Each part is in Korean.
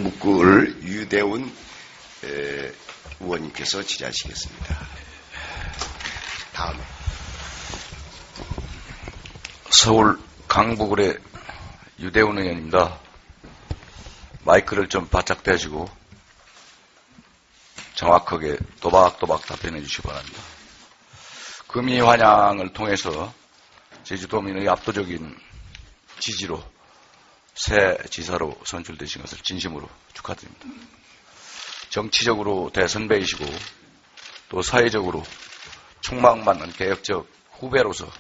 경북구를 유대훈 의원님께서 질의하시겠습니다. 다음에 서울 강북을의 유대훈 의원입니다. 마이크를 좀 바짝 대시고 정확하게 또박또박 답변해 주시기 바랍니다. 금이 환영을 통해서 제주도민의 압도적인 지지로 새 지사로 선출되신 것을 진심으로 축하드립니다. 정치적으로 대선배이시고 또 사회적으로 촉망받는 개혁적 후배로서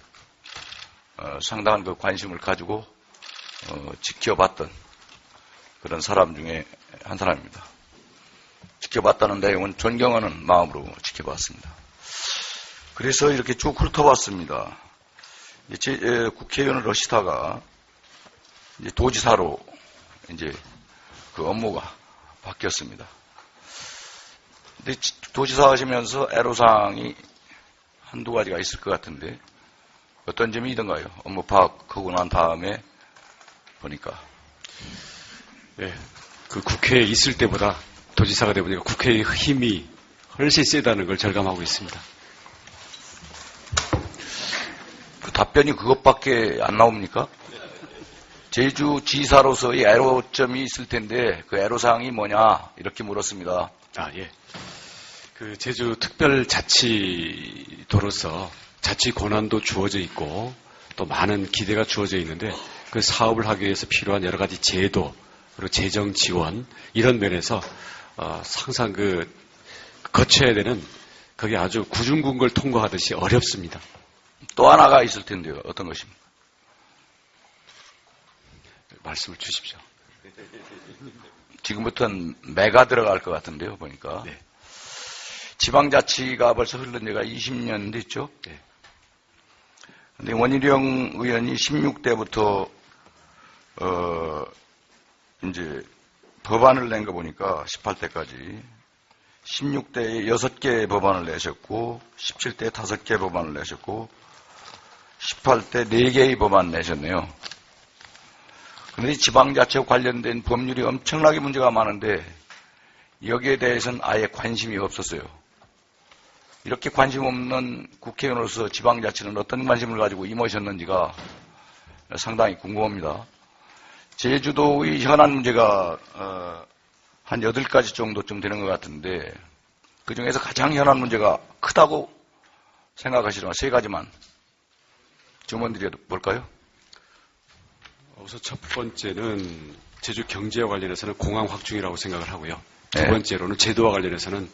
상당한 그 관심을 가지고 지켜봤던 그런 사람 중에 한 사람입니다. 지켜봤다는 내용은 존경하는 마음으로 지켜봤습니다. 그래서 이렇게 쭉 훑어봤습니다. 국회의원을 하시다가 이제 도지사로 이제 그 업무가 바뀌었습니다. 근데 도지사 하시면서 애로사항이 한두 가지가 있을 것 같은데 어떤 점이 있던가요? 업무 파악하고 난 다음에 보니까. 네, 그 국회에 있을 때보다 도지사가 되보니까 국회의 힘이 훨씬 세다는 걸 절감하고 있습니다. 그 답변이 그것밖에 안 나옵니까? 제주지사로서의 애로점이 있을 텐데 그 애로사항이 뭐냐 이렇게 물었습니다. 예. 그 제주 특별자치도로서 자치 권한도 주어져 있고 또 많은 기대가 주어져 있는데 그 사업을 하기 위해서 필요한 여러 가지 제도 그리고 재정 지원 이런 면에서 항상 그 거쳐야 되는 그게 아주 구중궁궐 통과하듯이 어렵습니다. 또 하나가 있을 텐데요. 어떤 것입니까? 말씀을 주십시오. 지금부터는 매가 들어갈 것 같은데요. 보니까. 네. 지방자치가 벌써 흐른 지가 20년 됐죠. 네. 근데 원희룡 의원이 16대부터 이제 법안을 낸 거 보니까 18대까지 16대에 6개 법안을 내셨고 17대에 5개 법안을 내셨고 18대 4개의 법안 내셨네요. 그런데 지방자치와 관련된 법률이 엄청나게 문제가 많은데 여기에 대해서는 아예 관심이 없었어요. 이렇게 관심 없는 국회의원으로서 지방자치는 어떤 관심을 가지고 임하셨는지가 상당히 궁금합니다. 제주도의 현안 문제가 한 8가지 정도쯤 되는 것 같은데 그중에서 가장 현안 문제가 크다고 생각하시는 3가지만 주문드려 볼까요? 우선 첫 번째는 제주 경제와 관련해서는 공항 확충이라고 생각을 하고요. 네. 두 번째로는 제도와 관련해서는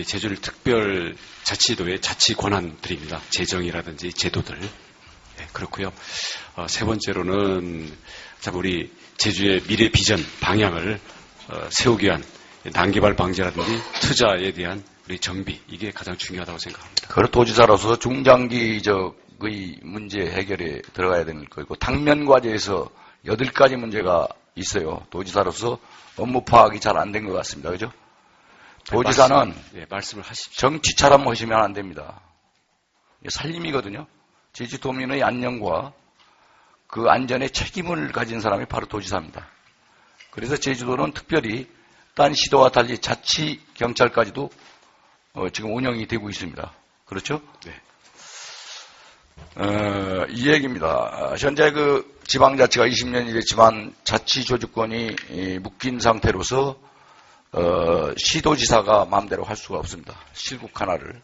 제주를 특별자치도의 자치 권한들입니다. 재정이라든지 제도들. 네, 그렇고요. 세 번째로는 우리 제주의 미래 비전 방향을 세우기 위한 난개발 방지라든지 투자에 대한 우리 정비 이게 가장 중요하다고 생각합니다. 그리고 도지사로서 중장기적의 문제 해결에 들어가야 되는 거고 당면 과제에서 8가지 문제가 있어요. 도지사로서 업무 파악이 잘 안 된 것 같습니다. 그죠? 도지사는 말씀을 하십시오. 정치처럼 하시면 안 됩니다. 살림이거든요. 제주도민의 안녕과 그 안전에 책임을 가진 사람이 바로 도지사입니다. 그래서 제주도는 특별히 딴 시도와 달리 자치 경찰까지도 지금 운영이 되고 있습니다. 그렇죠? 네. 이 얘기입니다. 현재 그 지방자치가 20년이 됐지만 자치 조직권이 묶인 상태로서 시도지사가 마음대로 할 수가 없습니다. 실국 하나를.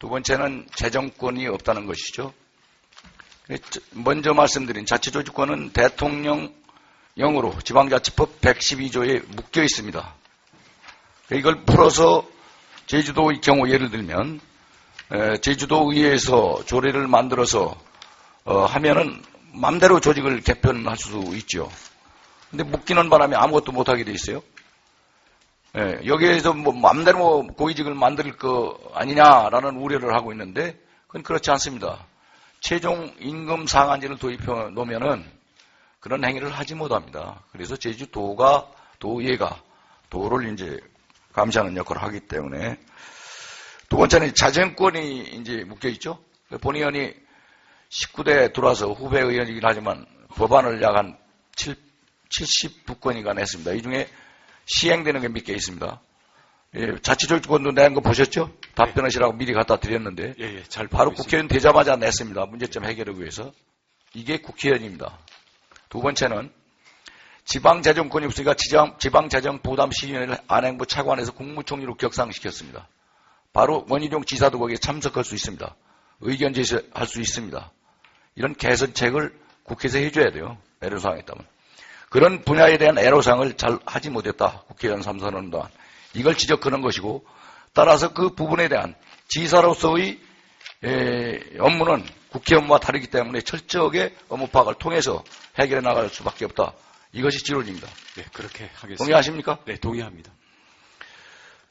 두 번째는 재정권이 없다는 것이죠. 먼저 말씀드린 자치조직권은 대통령령으로 지방자치법 112조에 묶여 있습니다. 이걸 풀어서 제주도의 경우 예를 들면 제주도의회에서 조례를 만들어서 하면은 마음대로 조직을 개편할 수 있죠. 근데 묶이는 바람에 아무것도 못하게 돼 있어요. 여기에서 뭐 마음대로 고위직을 만들 거 아니냐라는 우려를 하고 있는데 그건 그렇지 않습니다. 최종 임금 상한제를 도입해 놓으면은 그런 행위를 하지 못합니다. 그래서 제주도가 도의회가 도를 이제 감시하는 역할을 하기 때문에 두 번째는 자정권이 이제 묶여 있죠. 본 의원이 19대 들어와서 후배 의원이긴 하지만 법안을 약 한 70부건인가 냈습니다. 이 중에 시행되는 게 몇 개 있습니다. 예, 자치조직권도 낸 거 보셨죠? 답변하시라고 미리 갖다 드렸는데 예, 잘 바로 보고 국회의원 되자마자 냈습니다. 문제점 해결을 위해서. 이게 국회의원입니다. 두 번째는 지방재정권이 없으니까 지방재정부담시위원회를 안행부 차관에서 국무총리로 격상시켰습니다. 바로 원희룡 지사도 거기에 참석할 수 있습니다. 의견 제시할 수 있습니다. 이런 개선책을 국회에서 해줘야 돼요. 애로사항이 있다면. 그런 분야에 대한 애로사항을 잘 하지 못했다. 국회의원 3, 4년 동안. 이걸 지적하는 것이고 따라서 그 부분에 대한 지사로서의 업무는 국회 업무와 다르기 때문에 철저하게 업무 파악을 통해서 해결해 나갈 수밖에 없다. 이것이 지론입니다. 네, 그렇게 하겠습니다. 동의하십니까? 네, 동의합니다.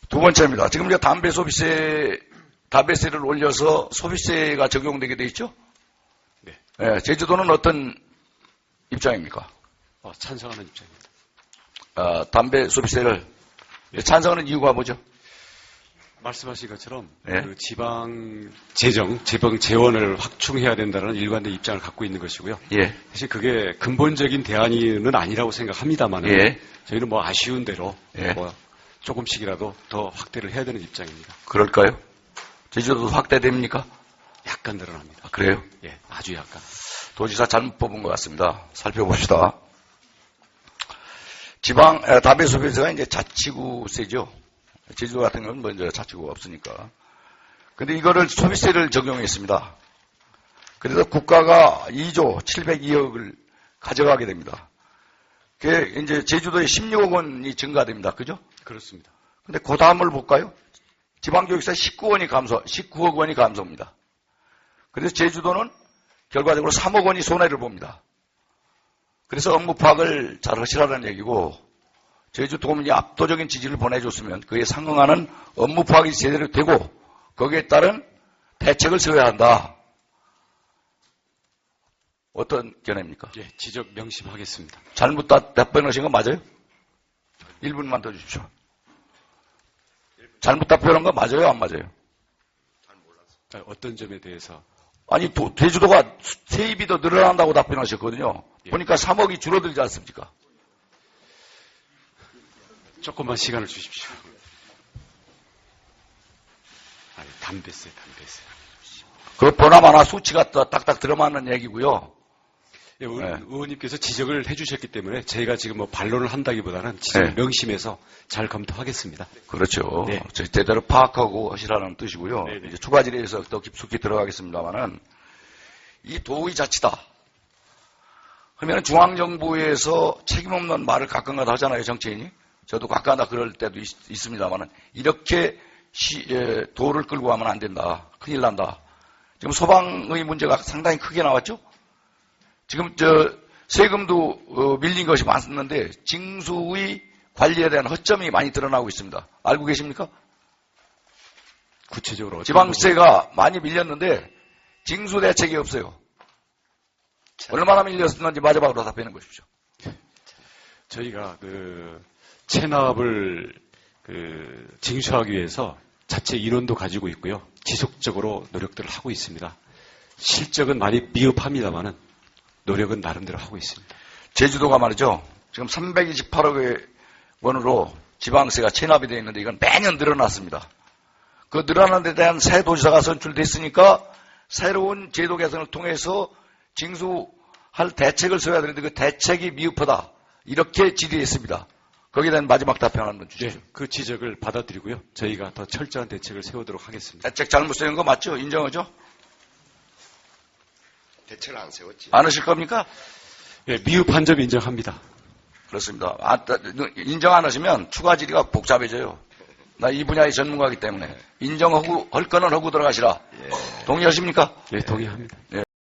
두 번째입니다. 지금 우리가 담배세를 올려서 소비세가 적용되게 돼 있죠? 네. 네, 제주도는 어떤 입장입니까? 찬성하는 입장입니다. 담배 소비세를 찬성하는 이유가 뭐죠? 말씀하신 것처럼 네. 그 지방 재원을 확충해야 된다는 일관된 입장을 갖고 있는 것이고요. 예. 사실 그게 근본적인 대안은 아니라고 생각합니다만 예. 저희는 뭐 아쉬운 대로 예. 뭐 조금씩이라도 더 확대를 해야 되는 입장입니다. 그럴까요? 제주도도 확대됩니까? 약간 늘어납니다. 그래요? 예, 아주 약간. 도지사 잘못 뽑은 것 같습니다. 살펴봅시다. 담배 소비세가 이제 자치구세죠. 제주도 같은 건 먼저 자치구가 없으니까. 근데 이거를 소비세를 적용했습니다. 그래서 국가가 2조 702억을 가져가게 됩니다. 그게 이제 제주도에 16억 원이 증가됩니다. 그죠? 그렇습니다. 근데 그 다음을 볼까요? 지방교육세 19억 원이 감소입니다. 그래서 제주도는 결과적으로 3억 원이 손해를 봅니다. 그래서 업무 파악을 잘 하시라는 얘기고, 제주도민이 압도적인 지지를 보내줬으면 그에 상응하는 업무 파악이 제대로 되고, 거기에 따른 대책을 세워야 한다. 어떤 견해입니까? 예, 지적 명심하겠습니다. 잘못 답변하신 거 맞아요? 1분만 더 주십시오. 잘못 답변한 거 맞아요? 안 맞아요? 어떤 점에 대해서? 아니, 제주도가 세입이 더 늘어난다고 답변하셨거든요. 예. 보니까 3억이 줄어들지 않습니까? 조금만 시간을 주십시오. 담배세. 그 보나마나 수치가 딱딱 들어맞는 얘기고요. 예, 네. 의원님께서 지적을 해주셨기 때문에 저희가 지금 뭐 반론을 한다기보다는 지적 네. 명심해서 잘 검토하겠습니다. 그렇죠. 네. 제대로 파악하고 하시라는 뜻이고요. 네, 네. 이제 추가 질의에서 더 깊숙이 들어가겠습니다만은 이 도의 자치다. 그러면 중앙정부에서 책임 없는 말을 가끔가다 하잖아요, 정치인이. 저도 가끔가다 그럴 때도 있습니다만은 이렇게 도를 끌고 가면 안 된다. 큰일 난다. 지금 소방의 문제가 상당히 크게 나왔죠. 지금 세금도 밀린 것이 많았는데 징수의 관리에 대한 허점이 많이 드러나고 있습니다. 알고 계십니까? 구체적으로 지방세가 많이 밀렸는데 징수 대책이 없어요. 얼마나 밀렸는지 마지막으로 답변해 보십시오. 저희가 체납을 징수하기 위해서 자체 인원도 가지고 있고요. 지속적으로 노력들을 하고 있습니다. 실적은 많이 미흡합니다만은 노력은 나름대로 하고 있습니다. 제주도가 말이죠. 지금 328억 원으로 지방세가 체납이 되어 있는데 이건 매년 늘어났습니다. 그 늘어난 데 대한 새 도지사가 선출됐으니까 새로운 제도 개선을 통해서 징수할 대책을 세워야 되는데 그 대책이 미흡하다. 이렇게 질의했습니다. 거기에 대한 마지막 답변 한번 주시죠. 네, 그 지적을 받아들이고요. 저희가 더 철저한 대책을 세우도록 하겠습니다. 대책 잘못 세운 거 맞죠? 인정하죠? 대책을 안 세웠지. 안 하실 겁니까? 네, 미흡한 점 인정합니다. 그렇습니다. 인정 안 하시면 추가 질의가 복잡해져요. 나 이 분야의 전문가이기 때문에 인정하고 할 거는 하고 들어가시라. 예. 동의하십니까? 네, 동의합니다. 예.